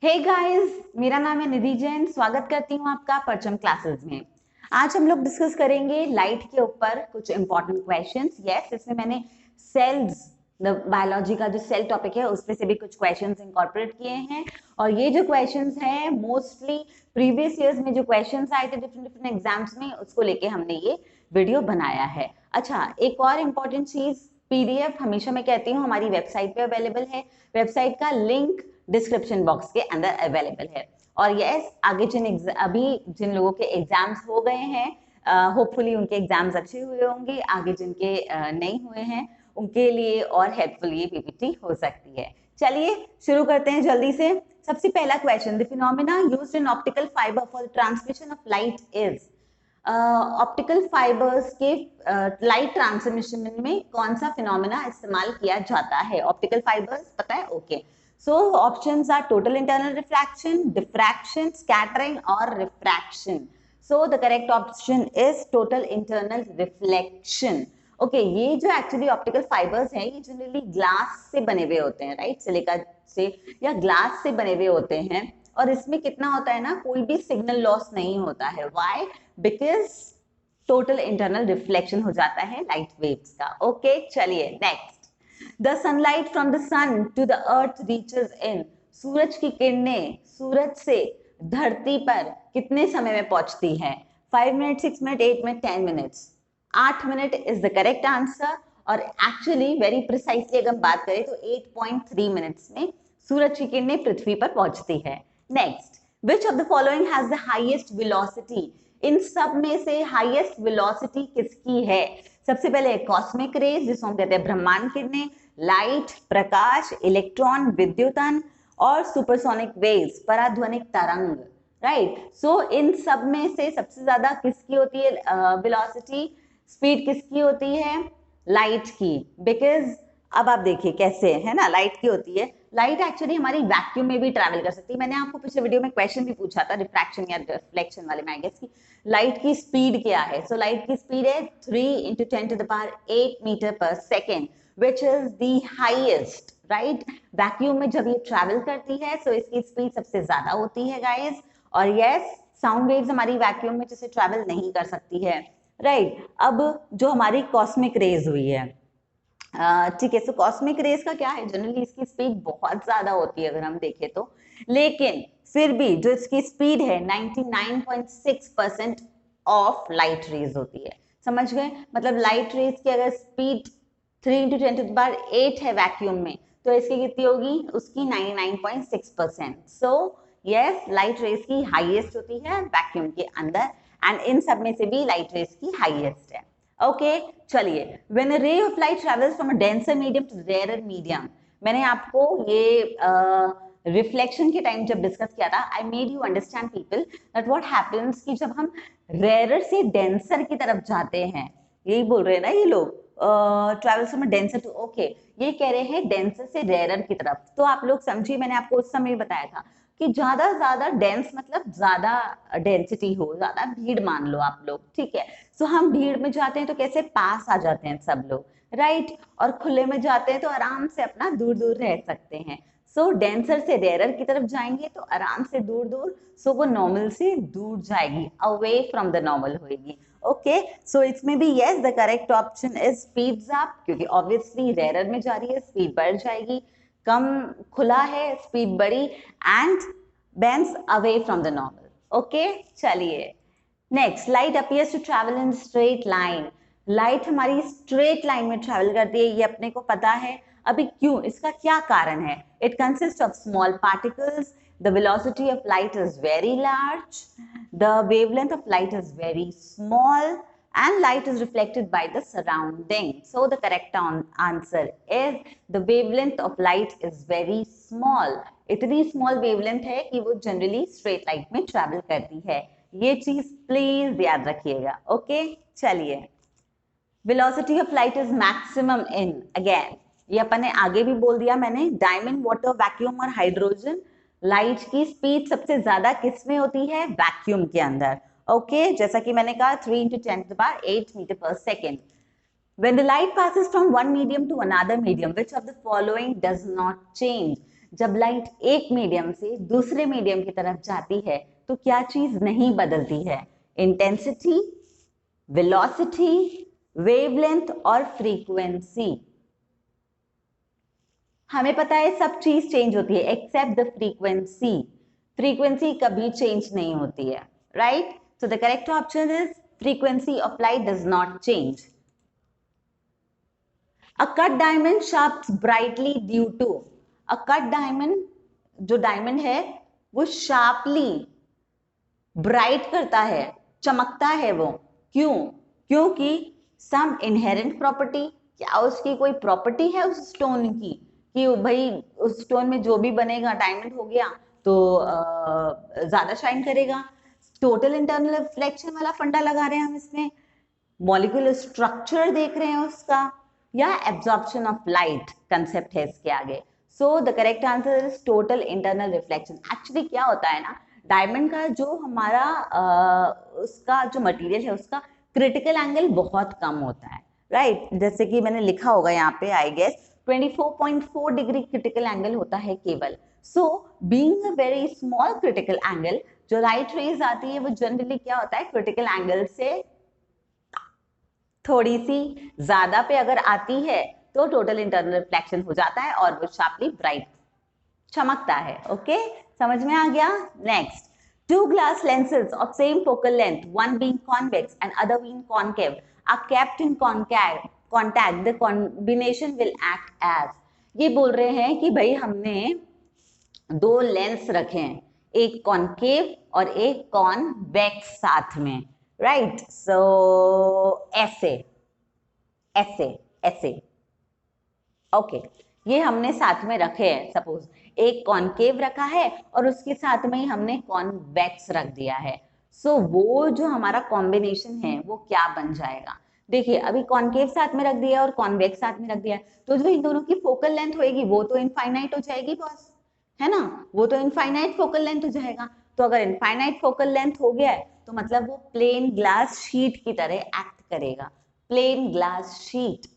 Hey guys, मेरा नाम है निधि जैन। स्वागत करती हूँ आपका परचम क्लासेस में। आज हम लोग डिस्कस करेंगे लाइट के ऊपर कुछ इंपॉर्टेंट क्वेश्चंस। यस, इसमें मैंने सेल्स बायोलॉजी का जो सेल टॉपिक है उसमें से भी कुछ क्वेश्चंस इंकॉर्पोरेट किए हैं। और ये जो क्वेश्चंस हैं मोस्टली प्रीवियस ईयर्स में जो क्वेश्चंस आए थे डिफरेंट डिफरेंट एग्जाम्स में, उसको लेके हमने ये वीडियो बनाया है। अच्छा, एक और इम्पॉर्टेंट चीज, पीडीएफ हमेशा मैं कहती हूँ हमारी वेबसाइट पे अवेलेबल है। वेबसाइट का लिंक डिस्क्रिप्शन बॉक्स के अंदर अवेलेबल है। और यस, आगे जिन लोगों के एग्जाम्स हो गए हैं, होपफुली उनके एग्जाम्स अच्छे हुए होंगे। आगे जिनके नहीं हुए हैं उनके लिए और हेल्पफुल ये पीपीटी हो सकती है। चलिए शुरू करते हैं जल्दी से। सबसे पहला question, the phenomena used in optical fibre for the transmission of light is. Optical fibres के लाइट ट्रांसमिशन में कौन सा फिनोमेना इस्तेमाल किया जाता है? ऑप्टिकल फाइबर्स पता है? Okay, so options are total internal refraction, diffraction, scattering or refraction. So the correct option is total internal reflection. Okay, ये जो एक्चुअली ऑप्टिकल फाइबर्स हैं ये जनरली ग्लास से बने हुए होते हैं, राइट? सिलिका से या ग्लास से बने हुए होते हैं। और इसमें कितना होता है ना, कोई भी सिग्नल लॉस नहीं होता है। Why? Because total internal reflection हो जाता है लाइट वेव्स का। ओके, चलिए next. The sunlight from the sun to the earth reaches in. सूरज की किरणें सूरज से धरती पर कितने समय में पहुंचती हैं? 5 minute, 6 minute, 8 minute, 10 minutes. 8 minute is the correct answer. और एक्चुअली वेरी प्रिसाइसली अगर हम बात करें तो 8.3 मिनट्स में सूरज की किरणें पृथ्वी पर पहुंचती है। Next, which of the following has the highest velocity? इन सब में से हाईएस्ट वेलोसिटी किसकी है? सबसे पहले कॉस्मिक रेज, जिसको हम कहते हैं ब्रह्मांड किरणें, लाइट, प्रकाश, इलेक्ट्रॉन, विद्युतन, और सुपरसोनिक वेव्स, पराध्वनिक तरंग। राइट, सो इन सब में से सबसे ज्यादा किसकी होती है वेलोसिटी, स्पीड किसकी होती है? लाइट की। बिकॉज अब आप देखिए कैसे है ना, लाइट की होती है। लाइट एक्चुअली हमारी वैक्यूम में भी ट्रैवल कर सकती है। मैंने आपको पिछले वीडियो में क्वेश्चन भी पूछा था रिफ्रैक्शन या रिफ्लेक्शन वाले में, आई गेस, की लाइट की स्पीड क्या है। सो लाइट की स्पीड है 3 × 10⁸ मीटर पर second, which is the highest, right? Vacuum में जब ये ट्रैवल करती है सो इसकी स्पीड सबसे ज्यादा होती है गाइस। और यस, साउंड वेव्स हमारी वैक्यूम में जैसे ट्रैवल नहीं कर सकती है, राइट? अब जो हमारी कॉस्मिक रेज हुई है, ठीक है, सो कॉस्मिक रेज का क्या है, जनरली इसकी स्पीड बहुत ज्यादा होती है अगर हम देखें तो। लेकिन फिर भी जो इसकी स्पीड है 99.6% ऑफ लाइट रेज होती है। समझ गए? मतलब लाइट रेज की अगर स्पीड 3 × 10⁸ है वैक्यूम में, तो इसकी कितनी होगी? उसकी 99.6%। सो यस, लाइट रेज की हाईएस्ट होती है वैक्यूम के अंदर, एंड इन सब में से भी लाइट रेज की हाईएस्ट है। ओके, चलिए। When a ray of light travels from a denser medium to rare medium, मैंने आपको ये रिफ्लेक्शन के टाइम जब डिस्कस किया था, I made you understand people that what happens कि जब हम रेयर से डेंसर की तरफ जाते हैं, यही बोल रहे हैं ना ये लोग, travels from denser to, okay, ये कह रहे हैं डेंसर से रेयर की तरफ। तो आप लोग समझिए, मैंने आपको उस समय बताया था कि ज्यादा डेंस मतलब ज्यादा डेंसिटी हो, ज्यादा भीड़ मान लो आप लोग, ठीक है? सो हम भीड़ में जाते हैं तो कैसे पास आ जाते हैं सब लोग, राइट? और खुले में जाते हैं तो आराम से अपना दूर दूर रह सकते हैं। सो डेंसर से रेयर की तरफ जाएंगे तो आराम से दूर दूर, सो वो नॉर्मल से दूर जाएगी, अवे फ्रॉम द नॉर्मल होएगी। ओके, सो इसमें भी yes, the correct option is speeds up, क्योंकि ऑब्वियसली रेयर में जा रही है, स्पीड बढ़ जाएगी। कम खुला है, स्पीड बढ़ी, and bends away from the normal. Okay, चलिए next. Light appears to travel in straight line. Light हमारी स्ट्रेट लाइन में ट्रैवल करती है, ये अपने को पता है। अभी क्यों, इसका क्या कारण है? It consist of small particles, the velocity of light is very large, the wavelength of light is very small, and light is reflected by the surrounding. So the correct answer is the wavelength of light is very small. इतनी small wavelength है कि वो generally straight light में travel करती है। ये चीज please याद रखिएगा। ओके, चलिए। Velocity of light is maximum in, again ये अपन ने आगे भी बोल दिया मैंने, डायमंड, वाटर, वैक्यूम और हाइड्रोजन। लाइट की स्पीड सबसे ज्यादा किस में होती है? वैक्यूम के अंदर। ओके, जैसा कि मैंने कहा 3 × 10⁸ मीटर पर second. When the light passes from one medium to another medium, which of the following does not change? जब लाइट एक मीडियम से दूसरे मीडियम की तरफ जाती है तो क्या चीज नहीं बदलती है? इंटेंसिटी, वेलोसिटी, वेवलेंथ और फ्रीक्वेंसी। हमें पता है सब चीज चेंज होती है एक्सेप्ट द फ्रीक्वेंसी। फ्रीक्वेंसी कभी चेंज नहीं होती है, right? So the correct option is frequency of light does not change. A cut diamond sharps brightly due to, a cut diamond, जो डायमंड है वो शार्पली ब्राइट करता है, चमकता है वो, क्यों? क्योंकि सम इनहेरेंट प्रॉपर्टी, क्या उसकी कोई प्रॉपर्टी है उस स्टोन की कि भाई उस स्टोन में जो भी बनेगा डायमंड हो गया तो ज्यादा शाइन करेगा। टोटल इंटरनल रिफ्लेक्शन वाला फंडा लगा रहे हैं हम इसमें, मॉलिक्यूलर स्ट्रक्चर देख रहे हैं उसका, या एब्जॉर्प्शन ऑफ लाइट कंसेप्ट है इसके आगे। सो the correct answer is total internal reflection. Actually क्या होता है ना, डायमंड का जो हमारा उसका जो मटेरियल है उसका क्रिटिकल एंगल बहुत कम होता है, राइट? जैसे कि मैंने लिखा होगा यहाँ पे, I guess 24.4 degree critical angle होता है केवल। So being a very small critical angle, जो लाइट रेज आती है वो जनरली क्या होता है, क्रिटिकल एंगल से थोड़ी सी ज्यादा पे अगर आती है तो टोटल इंटरनल रिफ्लेक्शन हो जाता है और वो शार्पली ब्राइट चमकता है। ओके, समझ में आ गया? Next, two glass lenses of same focal length, one being convex and other being concave, are kept in contact, the combination will act as। ये बोल रहे हैं कि भाई हमने दो लेंस रखे हैं, एक कॉनकेव और एक कॉन्वेक्स साथ में, राइट? सो ऐसे ऐसे ऐसे, ओके, ये हमने साथ में रखे हैं। सपोज एक कॉनकेव रखा है और उसके साथ में ही हमने कॉन्वेक्स रख दिया है। सो वो जो हमारा कॉम्बिनेशन है वो क्या बन जाएगा? देखिए, अभी कॉनकेव साथ में रख दिया और कॉन्वेक्स साथ में रख दिया, तो जो इन दोनों की फोकल लेंथ होगी वो तो इनफाइनाइट हो जाएगी बॉस, है ना? वो तो इनफाइनाइट फोकल लेंथ हो जाएगा। तो अगर इनफाइनाइट फोकल लेंथ हो गया है तो मतलब वो प्लेन ग्लास शीट की तरह एक्ट करेगा, plane glass sheet,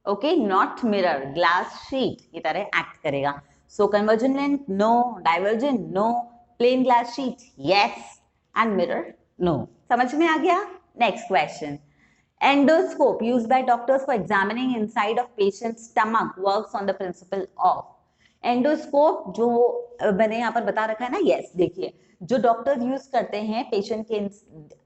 okay, not mirror, glass sheet की तरह एक्ट करेगा। So convergent lens no, divergent no, plane glass sheet yes, and mirror no. समझ में आ गया? Next question, endoscope used by doctors for examining inside of patients stomach works on the principle of. Endoscope जो मैंने यहाँ पर बता रखा है ना, यस, देखिए जो डॉक्टर यूज करते हैं पेशेंट के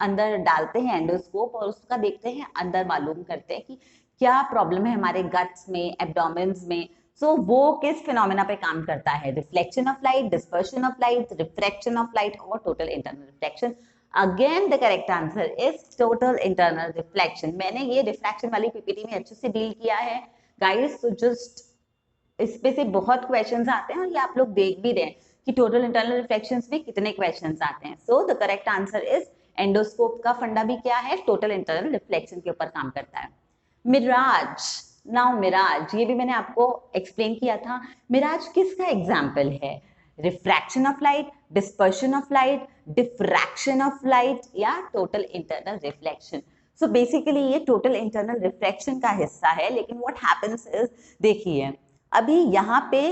अंदर डालते हैं एंडोस्कोप और उसका देखते हैं, अंदर मालूम करते हैं कि क्या प्रॉब्लम है हमारे गट्स में, एब्डोमेन्स में। सो वो किस फिनोमेना पे काम करता है? Reflection of light, dispersion of light, refraction of light और total internal reflection. Again the correct answer is total internal reflection. मैंने ये रिफ्रैक्शन वाली पीपीटी में अच्छे से डील किया है गाइस, तो जस्ट इस पे से बहुत क्वेश्चंस आते हैं और ये आप लोग देख भी रहे हैं कि टोटल इंटरनल रिफ्लेक्शंस में कितने क्वेश्चंस आते हैं। सो the correct answer is endoscope का फंडा भी क्या है? टोटल इंटरनल रिफ्लेक्शन के ऊपर काम करता है। मिराज, नाउ मिराज, ये भी मैंने आपको एक्सप्लेन किया था। मिराज किसका एग्जाम्पल है? Refraction of light, dispersion of light, diffraction of light या total internal reflection. So basically ये टोटल इंटरनल रिफ्लेक्शन का हिस्सा है। लेकिन व्हाट हैपेंस इज, देखिए अभी यहाँ पे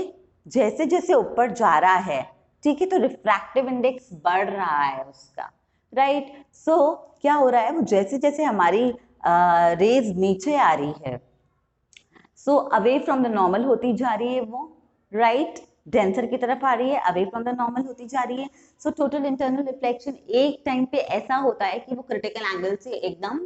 जैसे जैसे ऊपर जा रहा है, ठीक है, तो रिफ्रैक्टिव इंडेक्स बढ़ रहा है उसका, राइट? सो क्या हो रहा है, वो जैसे जैसे हमारी रेज नीचे आ रही है, so away from the normal होती जा रही है वो, राइट? डेंसर की तरफ आ रही है, अवे फ्रॉम द नॉर्मल होती जा रही है। सो टोटल इंटरनल रिफ्लेक्शन एक टाइम पे ऐसा होता है कि वो क्रिटिकल एंगल से एकदम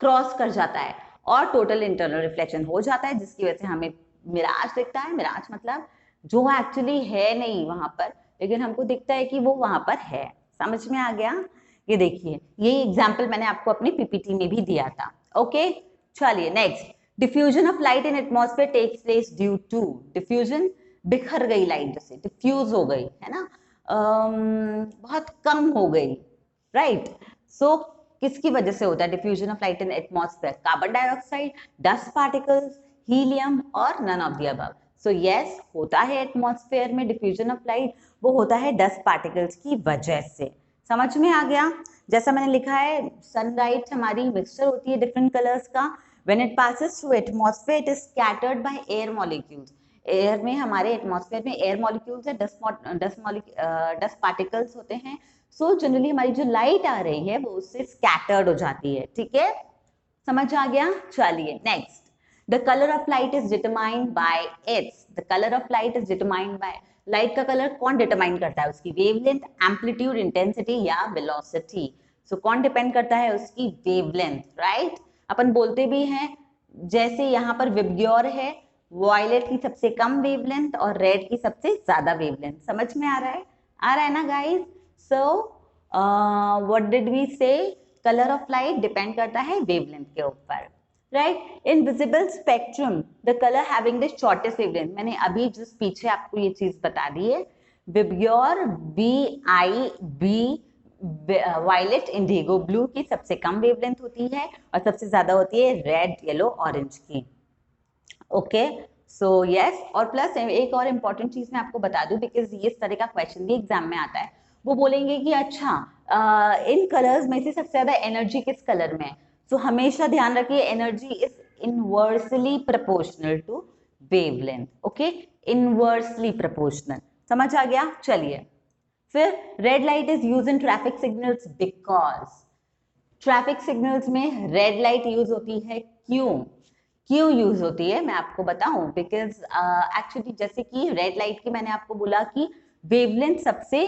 क्रॉस कर जाता है और टोटल इंटरनल रिफ्लेक्शन हो जाता है, जिसकी वजह से हमें मिराज दिखता है। मिराज मतलब जो एक्चुअली है नहीं वहां पर, लेकिन हमको दिखता है कि वो वहां पर है। समझ में आ गया? ये देखिए, ये एग्जाम्पल मैंने आपको अपनी पीपीटी में भी दिया था। ओके, चलिए next, diffusion of light in atmosphere takes place due to. Diffusion, बिखर गई लाइट, जैसे डिफ्यूज हो गई है ना, बहुत कम हो गई, राइट? सो किसकी वजह से होता है diffusion of light in atmosphere? Carbon dioxide, dust particles, helium और none of the above. So yes, होता है एटमॉस्फेयर में डिफ्यूजन ऑफ लाइट, वो होता है डस्ट पार्टिकल्स की वजह से। समझ में आ गया? जैसा मैंने लिखा है, सनलाइट हमारी मिक्सचर होती है डिफरेंट कलर्स का, when it passes through atmosphere it is scattered by air molecules. Air में, हमारे एटमॉस्फेयर में एयर मॉलिक्यूल्स है, डस्ट पार्टिकल्स होते हैं। सो जनरली हमारी जो लाइट आ रही है वो उससे स्कैटर्ड हो जाती है, ठीक है, समझ आ गया। चलिए next, the colour of light is determined by it's, the colour of light is determined by, light का कलर कौन डिटरमाइन करता है, उसकी वेवलेंथ, एम्पलीट्यूड, इंटेंसिटी या वेलोसिटी। सो कौन डिपेंड करता है, उसकी वेवलेंथ, राइट। अपन बोलते भी हैं, जैसे यहाँ पर विबग्योर है, वॉयलेट की सबसे कम वेवलेंथ और रेड की सबसे ज्यादा वेवलेंथ। समझ में आ रहा है, आ रहा है ना guys. So what did we say, colour of light depend करता है वेवलेंथ के ऊपर, right. In visible spectrum the colour having the shortest wavelength, मैंने अभी जिस पीछे आपको ये चीज बता दी है, VIBGYOR VIB, violet, indigo, blue की सबसे कम वेवलेंथ होती है और सबसे ज्यादा होती है रेड, येलो, ऑरेंज की। ओके, सो यस, और प्लस एक और इम्पॉर्टेंट चीज मैं आपको बता दूं, बिकॉज ये इस तरह का क्वेश्चन भी एग्जाम में आता है। वो बोलेंगे कि अच्छा इन कलर्स में से सबसे ज्यादा एनर्जी किस कलर में है। सो हमेशा ध्यान रखिए, energy is inversely proportional to wavelength. Okay, inversely proportional, समझ आ गया। चलिए फिर, red light is use in traffic signals because, traffic signals में रेड लाइट यूज होती है, क्यों, क्यों यूज होती है मैं आपको बताऊं, बिकॉज एक्चुअली जैसे कि रेड लाइट की मैंने आपको बोला कि वेवलेंथ सबसे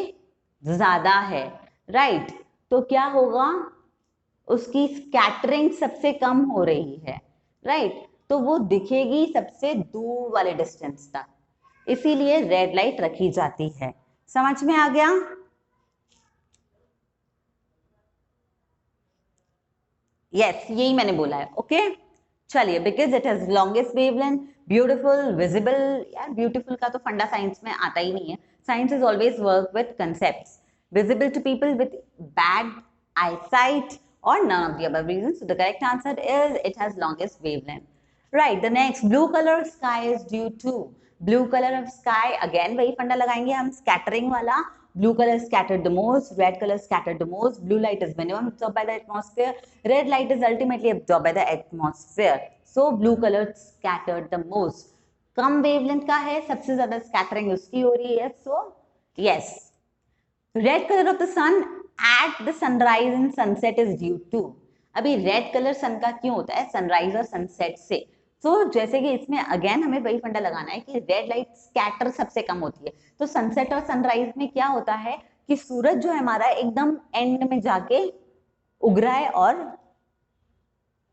ज्यादा है, राइट, तो क्या होगा, उसकी स्कैटरिंग सबसे कम हो रही है, राइट, तो वो दिखेगी सबसे दूर वाले डिस्टेंस तक, इसीलिए रेड लाइट रखी जाती है। समझ में आ गया। यस, यही मैंने बोला है। ओके, चलिए, because it has longest wavelength, beautiful, visible. यार ब्यूटीफुल का तो फंडा साइंस में आता ही नहीं है, science is always work with concepts, visible to people with bad eyesight or none of the above reasons. So the correct answer is it has longest wavelength. Right, the next, blue color sky is due to, blue color of sky, again वही फंडा लगाएंगे हम, scattering वाला, blue color scattered the most, red color scattered the most, blue light is minimum absorbed by the atmosphere, red light is ultimately absorbed by the atmosphere, so blue color scattered the most, come wavelength का है, सबसे ज्यादा scattering उसकी हो रही है, so yes, red color of the sun at the sunrise and sunset is due to, अभी red colour सन का क्यों होता है, सनराइज और सनसेट से। तो जैसे कि इसमें अगेन हमें वही फंडा लगाना है कि रेड लाइट स्कैटर सबसे कम होती है, तो सनसेट और सनराइज में क्या होता है कि सूरज जो है हमारा एकदम एंड में जाके उग रहा है और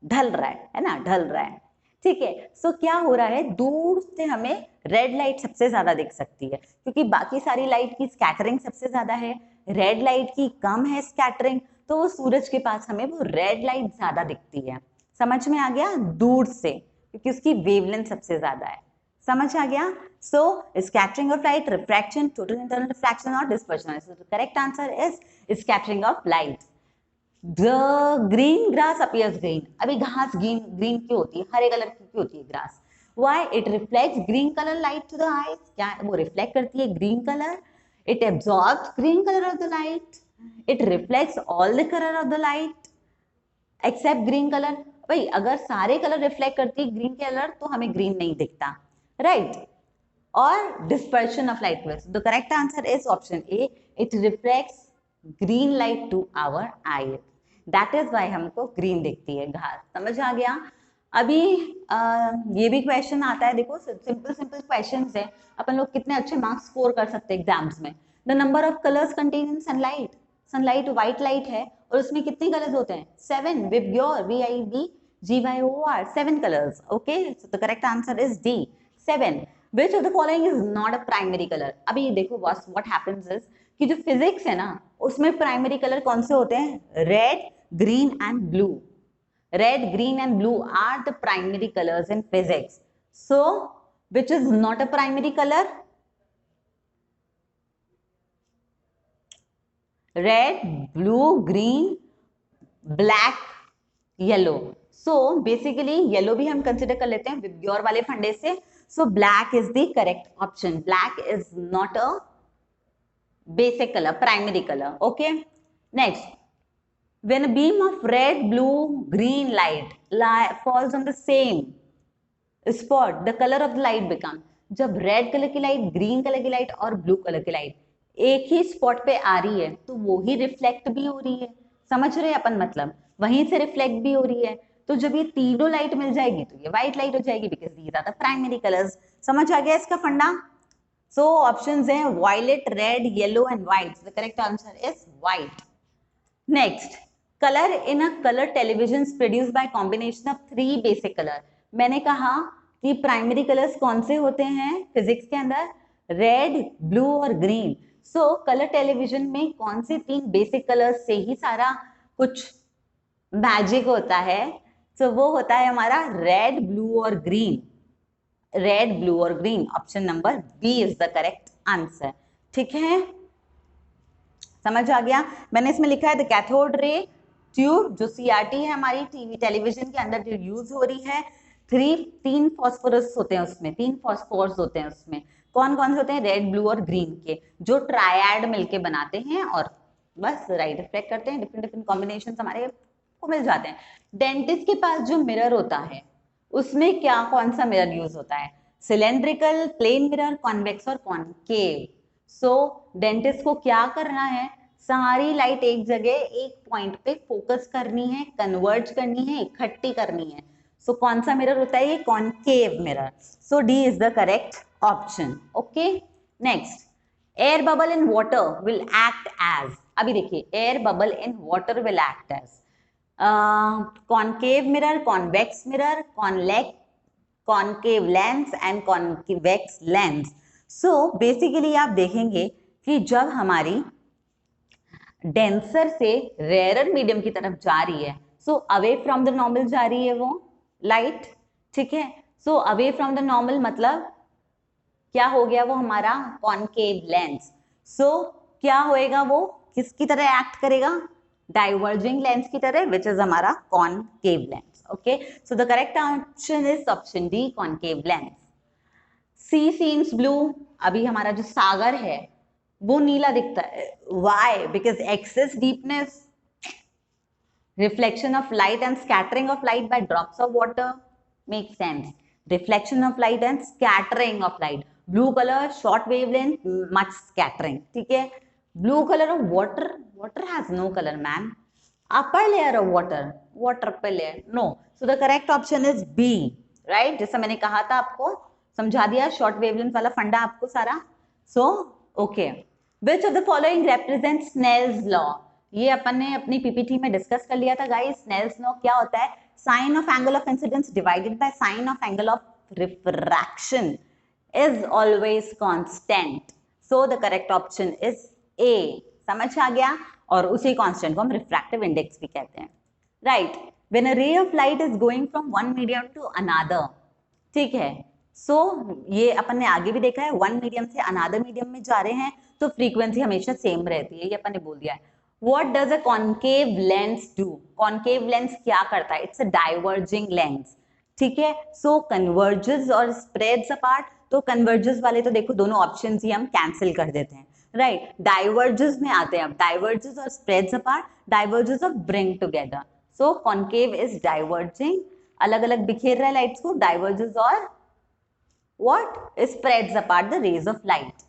ढल रहा है ना, ढल रहा है, ठीक है। सो क्या हो रहा है, दूर से हमें रेड लाइट सबसे ज्यादा दिख सकती है, क्योंकि बाकी सारी लाइट की स्कैटरिंग सबसे ज्यादा है, रेड लाइट की कम है स्कैटरिंग, तो वो सूरज के पास हमें वो रेड लाइट ज्यादा दिखती है। समझ में आ गया, दूर से, क्योंकि उसकी वेवलेंथ सबसे ज्यादा है। समझ आ गया। So scattering of light, refraction, total internal refraction और dispersion. Correct answer is scattering of light. The green grass appears green, अभी घास ग्रीन ग्रीन क्यों होती है, हरे कलर की क्यों होती है grass, why, it reflects green colour light to the eyes, क्या वो रिफ्लेक्ट करती है green colour, it absorbs green colour of the light, it reflects all the colour of the light except green colour. भाई अगर सारे colour reflect करती है green colour तो हमें ग्रीन नहीं दिखता, राइट। और dispersion of light waves, the correct answer is option A, it reflects green light to our eyes, that is why हमको ग्रीन दिखती है घास। समझ आ गया। अभी ये भी क्वेश्चन आता है, देखो सिंपल सिंपल क्वेश्चंस है, अपन लोग कितने अच्छे मार्क्स स्कोर कर सकते हैं एग्जाम्स में। The number of colours contain in sunlight, sunlight white light है और उसमें कितने कलर्स होते हैं, 7, VIBGYOR VIBGYOR 7 colours. Okay, so the correct answer is D, 7। Which of the following is not a primary color? अभी देखो what happens is कि जो फिजिक्स है ना उसमें प्राइमरी कलर कौन से होते हैं, red, green and blue, red, green and blue are the primary colors in physics. So which is not a primary color, red, blue, green, black, yellow. So basically yellow भी हम consider कर लेते हैं VIBGYOR वाले फंडे से। So black is the correct option, black is not a basic colour, primary colour. Okay, next, when a beam of red, blue, green light falls on the same spot, the color of the light becomes, जब red colour की light, green colour की light और blue colour की light एक ही spot पे आ रही है तो वो ही रिफ्लेक्ट भी हो रही है, समझ रहे हैं अपन, मतलब वहीं से रिफ्लेक्ट भी हो रही है। तो जब ये तीनों लाइट मिल जाएगी तो ये व्हाइट लाइट हो जाएगी, because these are the primary colours. समझ आ गया इसका फंडा? सो ऑप्शंस हैं violet, red, yellow and white. The correct answer is white. Next, colour in a colour television produced by combination of 3 basic colour. मैंने कहा कि प्राइमरी कलर्स कौन से होते हैं फिजिक्स के अंदर? रेड, ब्लू और ग्रीन। सो कलर टेलीविजन में कौन से 3 बेसिक कलर्स से ही सारा कुछ मैजिक होता है? तो वो होता है हमारा रेड, ब्लू और ग्रीन। रेड, ब्लू और green, option number B is the correct answer. ठीक है, समझ आ गया? मैंने इसमें लिखा है द कैथोड रे ट्यूब, जो सीआरटी है हमारी टीवी टेलीविजन के अंदर जो यूज हो रही है, 3 फॉस्फोरस होते हैं उसमें, 3 फॉस्फोरस होते हैं उसमें। कौन कौन से होते हैं? रेड, ब्लू और ग्रीन के, जो ट्रायड मिलके बनाते हैं और बस राइट रिफ्लेक्ट करते हैं। डिफरेंट डिफरेंट कॉम्बिनेशन हमारे को मिल जाते हैं। डेंटिस्ट के पास जो मिरर होता है उसमें क्या, कौन सा मिरर यूज होता है? सिलेंड्रिकल, प्लेन मिरर, कॉन्वेक्स और कॉनकेव। सो डेंटिस्ट को क्या करना है? सारी लाइट एक जगह एक पॉइंट पे फोकस करनी है, कन्वर्ज करनी है, इकट्ठी करनी है। सो कौन सा मिरर होता है? ये concave mirror. So D is the correct option. Okay, next, air bubble in water will act as. अभी देखिए, air bubble in water will act as concave mirror, convex mirror, concave lens and convex lens. So basically आप देखेंगे कि जब हमारी denser से rare medium की तरफ जा रही है, so away from the normal जा रही है वो लाइट, ठीक है। So away from the normal मतलब क्या हो गया? वो हमारा कॉनकेव लेंस। सो क्या होएगा? वो किसकी तरह एक्ट करेगा? डाइवर्जिंग लेंस की तरह, विच इज हमारा concave lens. Okay, so the correct option is option D, concave lens. Sea seems blue, अभी हमारा जो सागर है वो नीला दिखता है। Why? Because excess deepness, reflection of light and scattering of light by drops of water. Makes sense. Reflection of light and scattering of light. Blue color, short wavelength, much scattering. ठीक है. Blue color of water. Water has no color, man. Upper layer of water. Water upper layer. No. So the correct option is B. Right? जैसा मैंने कहा था आपको, समझा दिया short wavelength वाला फंडा आपको सारा. So, okay. Which of the following represents Snell's law? ये अपन ने अपनी पीपीटी में डिस्कस कर लिया था गाइस। स्नेल्स लॉ क्या होता है? Sine of angle of incidence divided by sine of angle of refraction is always constant. So the correct option is A. समझ आ गया? और उसी कांस्टेंट को हम रिफ्रैक्टिव इंडेक्स भी कहते हैं, right. When a ray of light is going from one medium to another, ठीक है। सो ये अपन ने आगे भी देखा है, वन मीडियम से अनदर मीडियम में जा रहे हैं तो फ्रीक्वेंसी हमेशा सेम रहती है, ये अपन ने बोल दिया है। What does a concave lens do? Concave lens क्या करता है? It's a diverging lens, ठीक है। So converges और spreads apart, तो converges वाले तो देखो दोनों ऑप्शंस ही हम कैंसिल कर देते हैं, राइट। डाइवर्जेस में आते हैं अब, डाइवर्जेस और स्प्रेड्स अपार्ट, डाइवर्जेस और bring together. So concave is diverging, अलग अलग बिखेर रहा है लाइट्स को, डाइवर्जेस और what? Spreads apart the rays of light.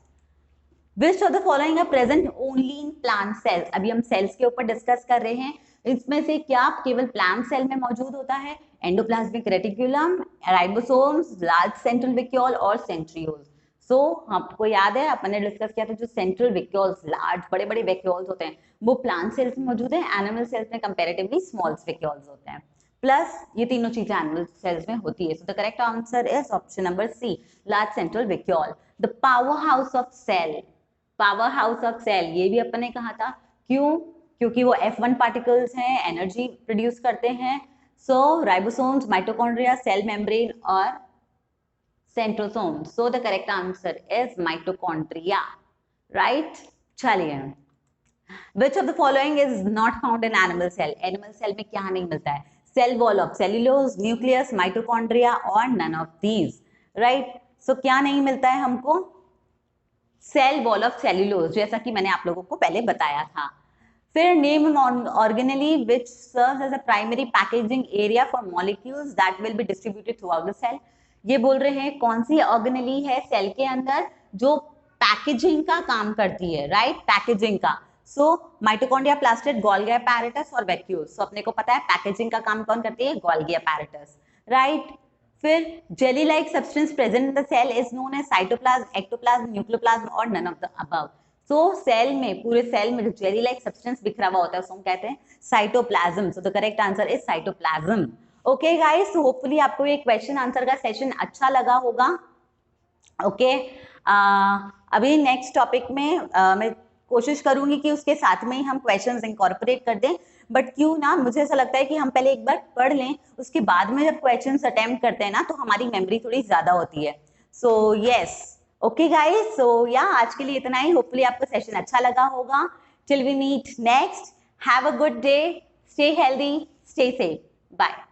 Which of the following are present only in plant cells? अभी हम सेल्स के ऊपर डिस्कस कर रहे हैं। इसमें से क्या केवल प्लांट सेल में मौजूद होता है? Endoplasmic reticulum, ribosomes, large central vacuole और सेंट्रियोल्स। सो आपको याद है अपन ने डिस्कस किया था, जो सेंट्रल वेक्यूल्स, लार्ज बड़े बड़े वेक्यूल्स होते हैं, वो प्लांट सेल्स में मौजूद है। एनिमल सेल्स में कंपैरेटिवली स्मॉल वेक्यूल्स होते हैं। प्लस ये तीनों चीजें एनिमल सेल्स में होती है। So the correct answer is option number C, large central vacuole. The power house of cell, power house of cell, ये भी अपन ने कहा था। क्यों? क्योंकि वो F1 पार्टिकल्स हैं, एनर्जी प्रोड्यूस करते हैं। So ribosomes, mitochondria, cell membrane और centrosome. So the correct answer is mitochondria, right. चलिए, which of the following is not found in animal cell? Animal cell में क्या नहीं मिलता है? Cell wall of cellulose, nucleus, mitochondria और none of these, right. So क्या नहीं मिलता है हमको? सेल वॉल ऑफ सेल्यूलोज, जैसा कि मैंने आप लोगों को पहले बताया था। फिर name organelle which serves as a primary packaging area for molecules that will be distributed throughout the cell. ये बोल रहे हैं कौन सी ऑर्गेनेली है सेल के अंदर जो पैकेजिंग का काम करती है, राइट, पैकेजिंग का। So mitochondria, plastid, Golgi apparatus और वैक्यूल्स। सो अपने को पता है पैकेजिंग का काम कौन करती है, गोल्गी apparatus, राइट। फिर jelly like substance present in the cell is known as cytoplasm, ectoplasm, nucleoplasm और none of the above. So cell में, पूरे सेल में जो जेली लाइक सब्सटेंस बिखरा हुआ होता है उसको हम कहते हैं cytoplasm. So the correct answer is cytoplasm. Okay guys, hopefully आपको ये क्वेश्चन आंसर का सेशन अच्छा लगा होगा। ओके, अभी नेक्स्ट टॉपिक में मैं कोशिश करूंगी कि उसके साथ में ही हम क्वेश्चंस इंकॉर्पोरेट कर दें, बट क्यों ना, मुझे ऐसा लगता है कि हम पहले एक बार पढ़ लें, उसके बाद में जब क्वेश्चंस अटेम्प्ट करते हैं ना तो हमारी मेमोरी थोड़ी ज्यादा होती है। सो यस, ओके गाइस, सो या आज के लिए इतना ही। होपफुली आपको सेशन अच्छा लगा होगा। Till we meet next, have a good day, stay healthy, stay safe, bye.